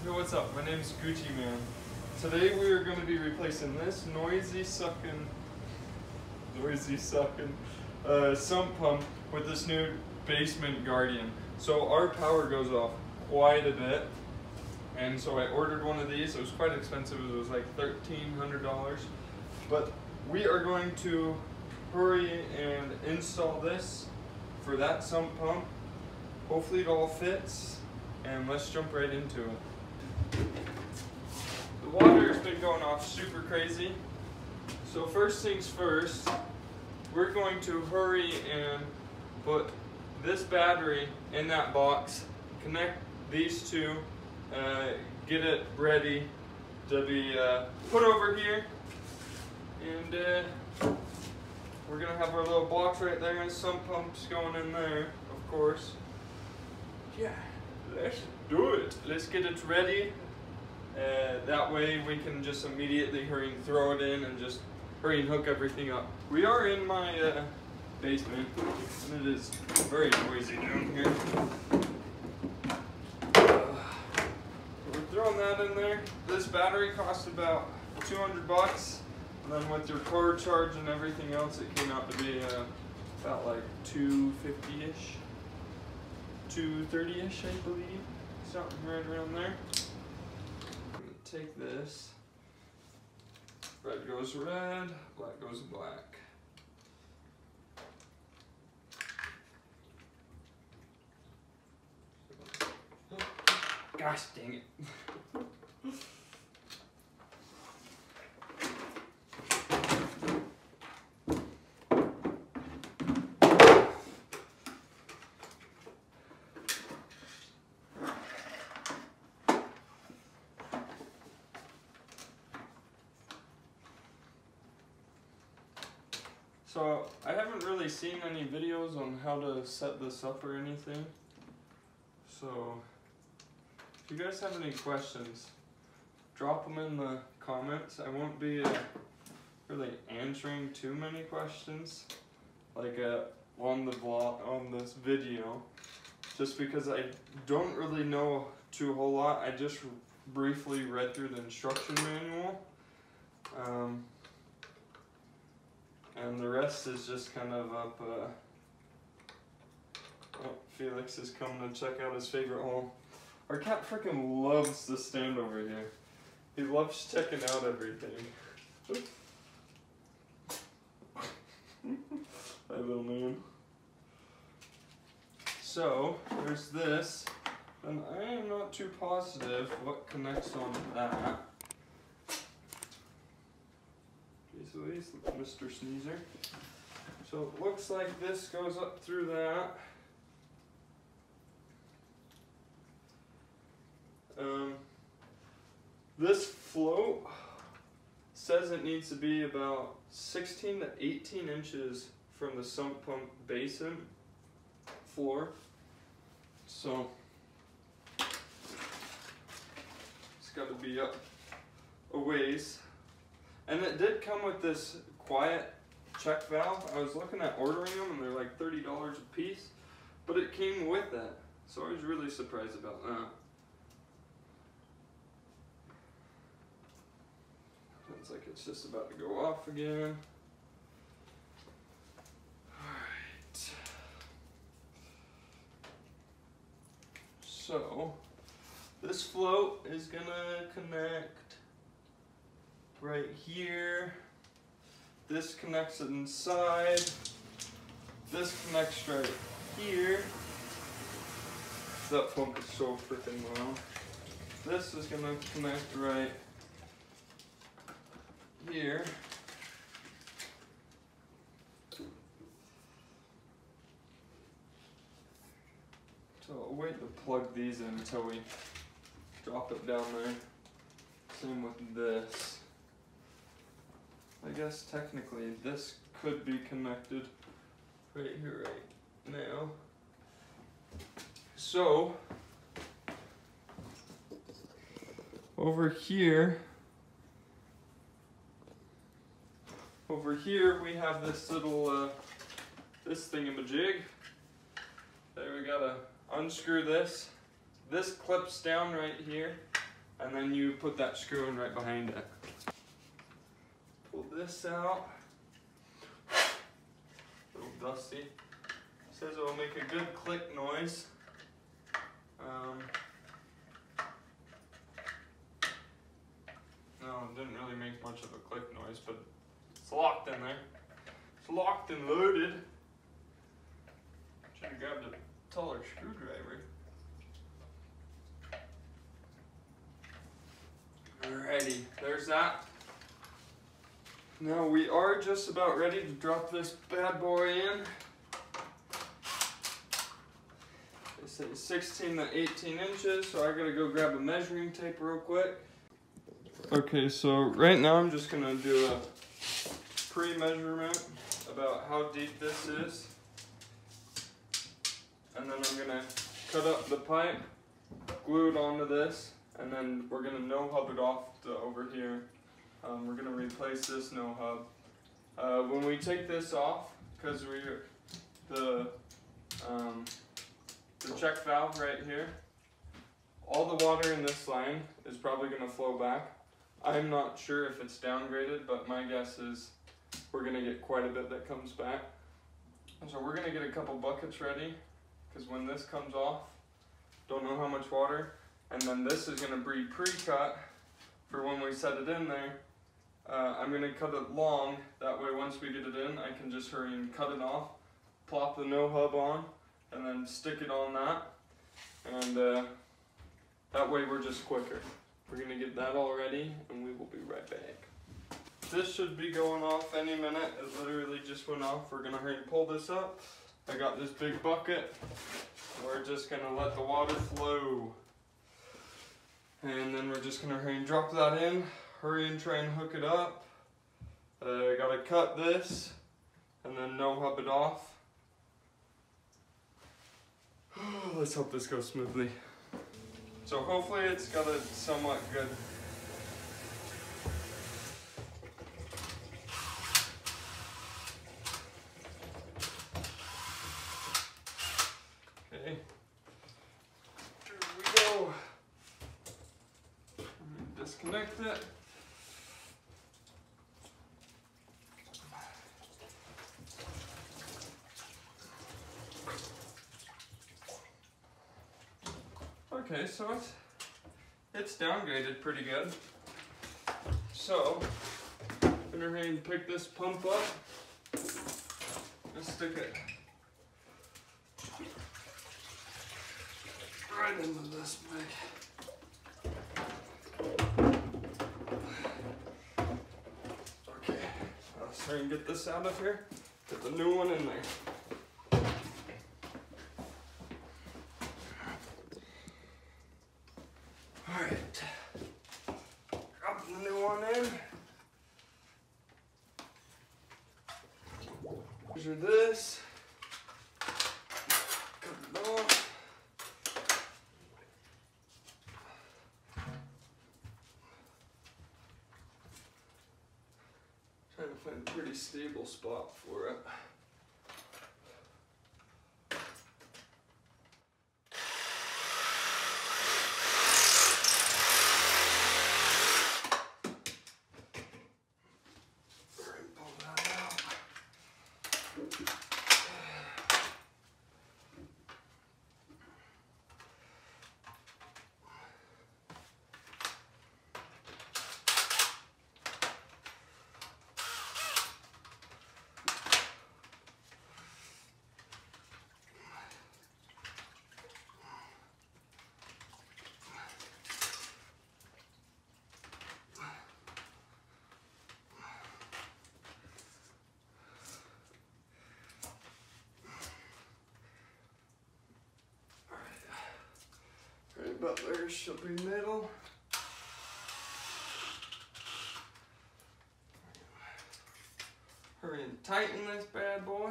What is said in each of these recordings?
Yo, what's up? My name's Gucci Man. Today we are going to be replacing this noisy sucking sump pump with this new Basement Guardian. So our power goes off quite a bit, and so I ordered one of these. It was quite expensive. It was like $1,300, but we are going to hurry and install this for that sump pump. Hopefully it all fits, and let's jump right into it. The water's been going off super crazy, so first things first, we're going to hurry and put this battery in that box, connect these two, get it ready to be put over here, and we're gonna have our little box right there and sump pumps going in there, of course. Yeah, let's do it. Let's get it ready. That way we can just immediately hurry and throw it in and just hurry and hook everything up. We are in my basement, and it is very noisy down here. We're throwing that in there. This battery cost about 200 bucks, and then with your cord charge and everything else, it came out to be about like $250-ish, $230-ish, I believe, something right around there. Take this, red goes red, black goes black. Gosh dang it. So, I haven't really seen any videos on how to set this up or anything. So, if you guys have any questions, drop them in the comments. I won't be really answering too many questions, like on the vlog, on this video, just because I don't really know a whole lot. I just briefly read through the instruction manual. And the rest is just kind of up, oh, Felix is coming to check out his favorite hole. Our cat freaking loves to stand over here. He loves checking out everything. Hi, little man. So, there's this, and I am not too positive what connects on that. Mr. Sneezer. So it looks like this goes up through that. This float says it needs to be about 16 to 18 inches from the sump pump basin floor. So it's got to be up a ways. And it did come with this quiet check valve. I was looking at ordering them, and they're like $30 a piece, but it came with that, so I was really surprised about that. Looks like it's just about to go off again. Alright. So, this float is gonna connect right here. This connects inside. This connects right here. That pump is so freaking loud. This is gonna connect right here. So I'll wait to plug these in until we drop it down there. Same with this. I guess technically this could be connected right here right now. So, over here we have this little, this thingamajig. There, we gotta unscrew this. This clips down right here. and then you put that screw in right behind it. Pull this out. A little dusty. It says it will make a good click noise. No, it didn't really make much of a click noise, but it's locked in there. It's locked and loaded. Should have grabbed a taller screwdriver. Alrighty, there's that. Now we are just about ready to drop this bad boy in. They say 16 to 18 inches, so I gotta go grab a measuring tape real quick. Okay, so right now I'm just gonna do a pre-measurement about how deep this is. And then I'm gonna cut up the pipe, glue it onto this, and then we're gonna no-hub it off to over here. We're gonna replace this no-hub. When we take this off, because the check valve right here, all the water in this line is probably gonna flow back. I'm not sure if it's downgraded, but my guess is we're gonna get quite a bit that comes back. So we're gonna get a couple buckets ready, because when this comes off, don't know how much water, and then this is gonna be pre-cut for when we set it in there. I'm gonna cut it long, that way once we get it in, I can just hurry and cut it off, plop the no-hub on, and then stick it on that, and that way we're just quicker. We're gonna get that all ready, and we will be right back. This should be going off any minute. It literally just went off. We're gonna hurry and pull this up. I got this big bucket. We're just gonna let the water flow. And then we're just gonna hurry and drop that in, hurry and try and hook it up. I gotta cut this, and then no-hub it off. Let's hope this goes smoothly. So hopefully it's got it somewhat good. Okay, here we go. Disconnect it. Okay, so it's downgraded pretty good. So I'm gonna go ahead and pick this pump up and stick it right into this bag. Okay, let's try and get this out of here. Get the new one in there. Alright, drop the new one in. Measure this. Cut it off. Trying to find a pretty stable spot for it. Right about there should be middle. Hurry and tighten this bad boy.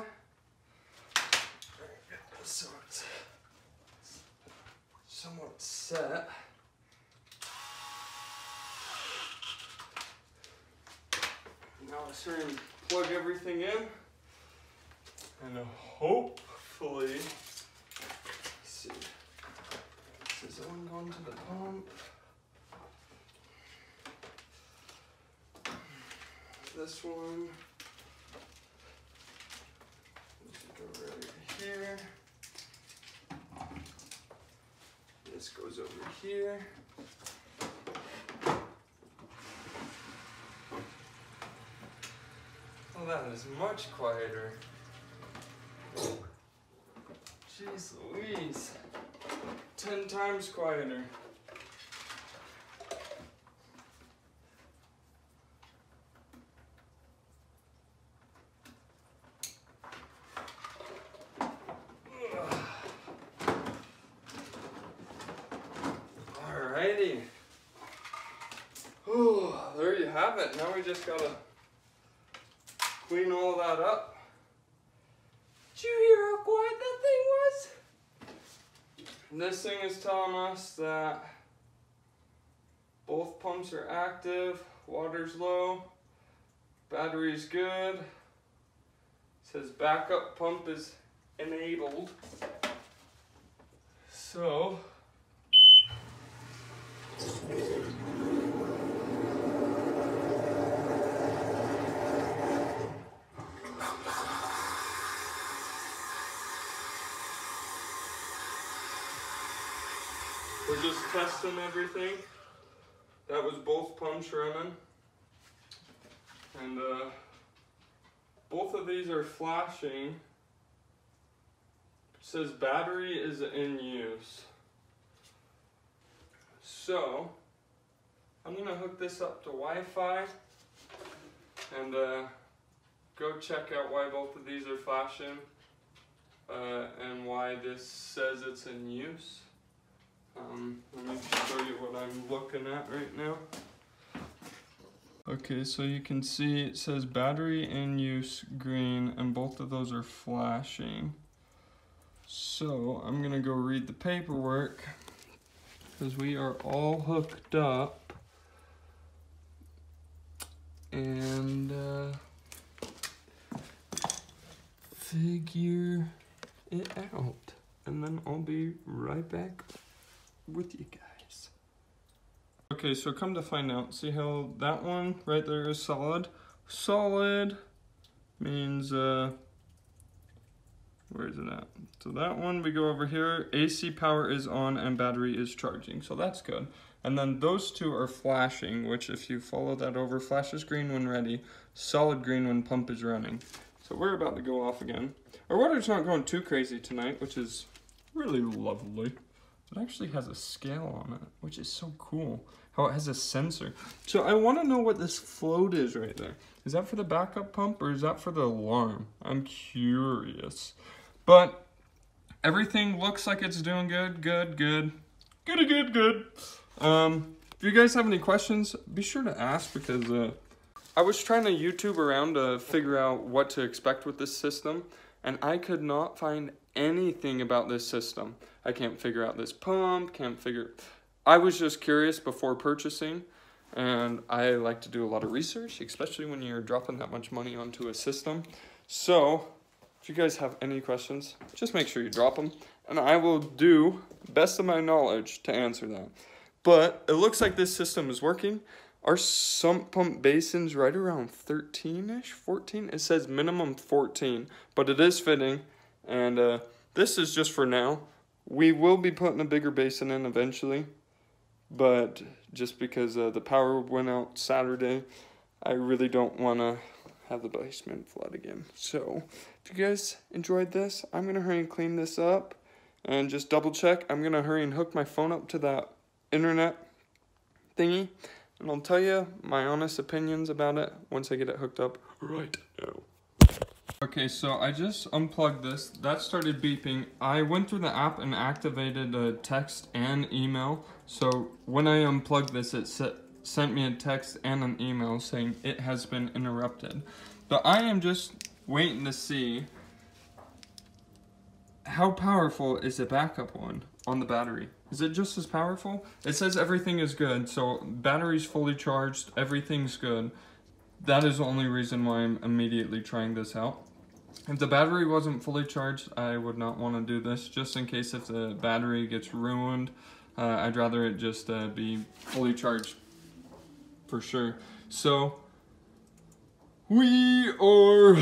So it's somewhat set. Now let's hurry and plug everything in. And hopefully, let's see. This is the one going to the pump. this one. This will go right here. This goes over here. Oh, that is much quieter. Jeez Louise. 10 times quieter. Alrighty. Oh, there you have it. Now we just gotta clean all that up. Did you hear how quiet that thing was? This thing is telling us that both pumps are active, water's low, battery's good. It says backup pump is enabled. So, we're just testing everything. That was both pumps running. And both of these are flashing. It says battery is in use. So, I'm gonna hook this up to Wi-Fi and go check out why both of these are flashing and why this says it's in use. Let me show you what I'm looking at right now. Okay, so you can see it says battery in use green and both of those are flashing. So I'm gonna go read the paperwork because we are all hooked up and figure it out. And then I'll be right back with you guys. Okay, so come to find out, see how that one right there is solid? Solid means, where is it at? So that one, we go over here, AC power is on and battery is charging, so that's good. And then those two are flashing, which if you follow that over, flashes green when ready, solid green when pump is running. So we're about to go off again. Our water's not going too crazy tonight, which is really lovely. It actually has a scale on it, which is so cool. How it has a sensor. So I want to know what this float is right there. Is that for the backup pump or is that for the alarm? I'm curious. But everything looks like it's doing good. Good. If you guys have any questions, be sure to ask because I was trying to YouTube around to figure out what to expect with this system, and I could not find anything about this system. I can't figure out this pump, I was just curious before purchasing, and I like to do a lot of research, especially when you're dropping that much money onto a system. So, if you guys have any questions, just make sure you drop them, and I will do best of my knowledge to answer that. But it looks like this system is working. Our sump pump basin's right around 13-ish, 14. It says minimum 14, but it is fitting, and this is just for now. We will be putting a bigger basin in eventually, but just because the power went out Saturday, I really don't want to have the basement flood again. So, if you guys enjoyed this, I'm going to hurry and clean this up and just double check. I'm going to hurry and hook my phone up to that internet thingy, and I'll tell you my honest opinions about it once I get it hooked up right now. Okay, so I just unplugged this. That started beeping. I went through the app and activated a text and email. So when I unplugged this, it sent me a text and an email saying it has been interrupted. But I am just waiting to see how powerful is the backup one on the battery. Is it just as powerful? It says everything is good, so battery's fully charged, everything's good. That is the only reason why I'm immediately trying this out. If the battery wasn't fully charged, I would not want to do this, just in case if the battery gets ruined. I'd rather it just be fully charged for sure. So We are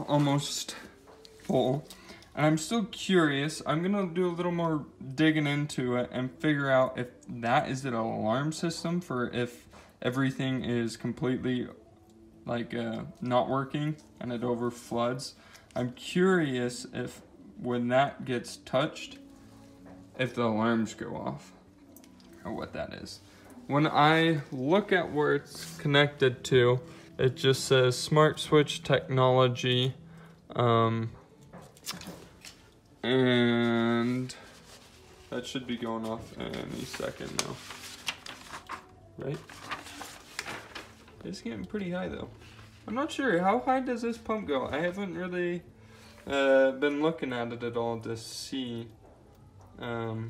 almost full. And I'm still curious. I'm gonna do a little more digging into it and figure out if that is an alarm system for if everything is completely like not working and it over floods. I'm curious if when that gets touched, if the alarms go off or what that is. When I look at where it's connected to, it just says Smart Switch Technology. And that should be going off any second now, right? It's getting pretty high though. I'm not sure, how high does this pump go? I haven't really been looking at it at all to see how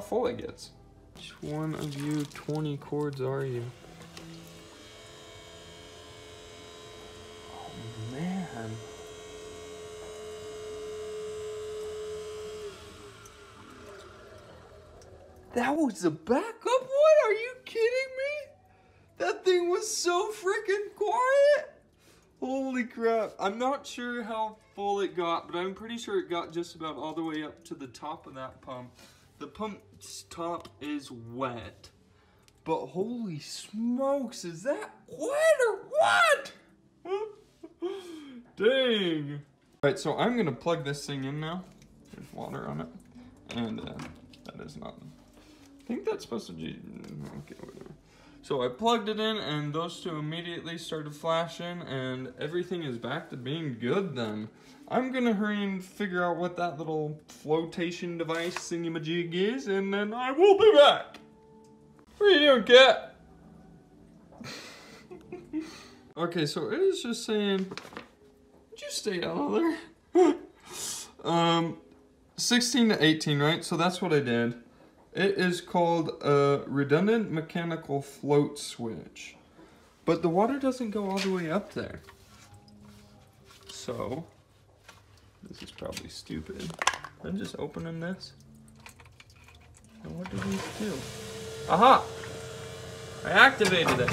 full it gets. Which one of you 20 cords are you? Oh man. That was a backup one? Are you kidding me? That thing was so freaking quiet. Holy crap. I'm not sure how full it got, but I'm pretty sure it got just about all the way up to the top of that pump. The pump's top is wet. But holy smokes, is that wet or what? Dang. Alright, so I'm gonna plug this thing in now. There's water on it. And that is not... I think that's supposed to be, okay, whatever. So I plugged it in and those two immediately started flashing and everything is back to being good then. I'm gonna hurry and figure out what that little flotation device thingamajig is and then I will be back. What are you doing, cat? Okay, so it is just saying, would you stay out of there? 16 to 18, right? So that's what I did. It is called a redundant mechanical float switch. But the water doesn't go all the way up there. So, this is probably stupid. I'm just opening this. And what do these do? Aha! I activated it.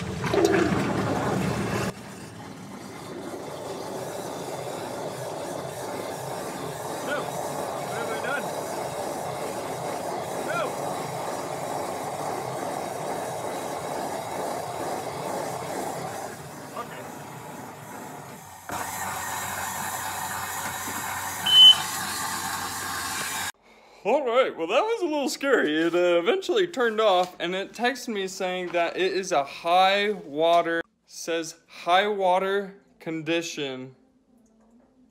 Alright, well that was a little scary. It eventually turned off and it texted me saying that it is a high water, says high water condition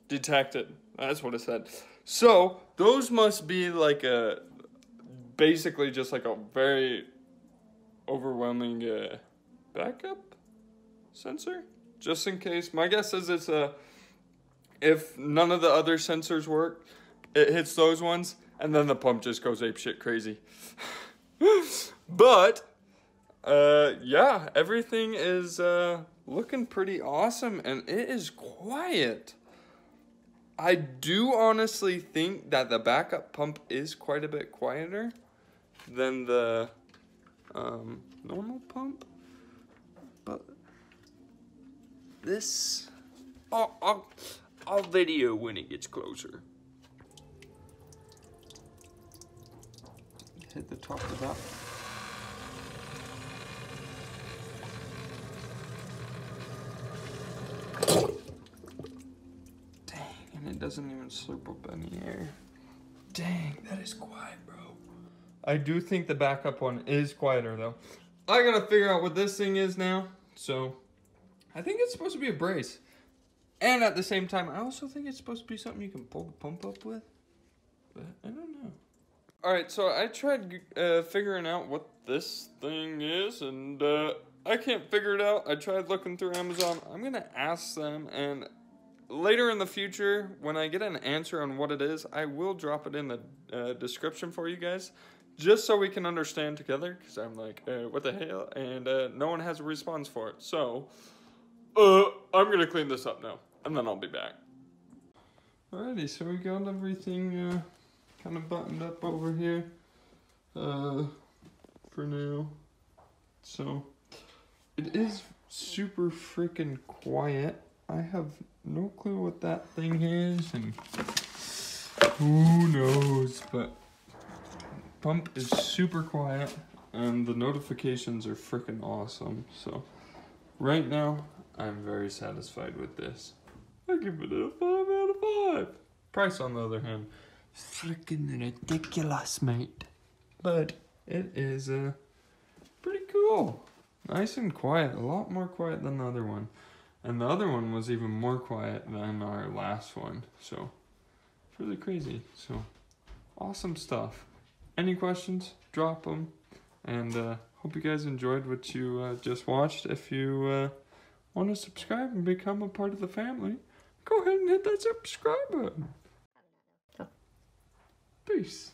detected. That's what it said. So, those must be like a, basically just like a very overwhelming backup sensor? Just in case. My guess is it's a, if none of the other sensors work, it hits those ones. And then the pump just goes apeshit crazy. But, yeah, everything is looking pretty awesome and it is quiet. I do honestly think that the backup pump is quite a bit quieter than the normal pump. But this, I'll video when it gets closer. Hit the top of that. Dang, and it doesn't even slurp up any air. Dang, that is quiet, bro. I do think the backup one is quieter though. I gotta figure out what this thing is now. So, I think it's supposed to be a brace. And at the same time, I also think it's supposed to be something you can pull the pump up with. But I don't know. Alright, so I tried figuring out what this thing is, and I can't figure it out. I tried looking through Amazon. I'm going to ask them, and later in the future, when I get an answer on what it is, I will drop it in the description for you guys, just so we can understand together, because I'm like, what the hell, and no one has a response for it. So, I'm going to clean this up now, and then I'll be back. Alrighty, so we got everything kind of buttoned up over here for now. So it is super freaking quiet. I have no clue what that thing is, and who knows, but pump is super quiet, and the notifications are freaking awesome. So right now, I'm very satisfied with this. I give it a 5 out of 5. Price, on the other hand, freaking ridiculous, mate. But it is pretty cool. Nice and quiet, a lot more quiet than the other one. And the other one was even more quiet than our last one. So, it's really crazy. So, awesome stuff. Any questions? Drop them. And hope you guys enjoyed what you just watched. If you want to subscribe and become a part of the family, go ahead and hit that subscribe button. Peace.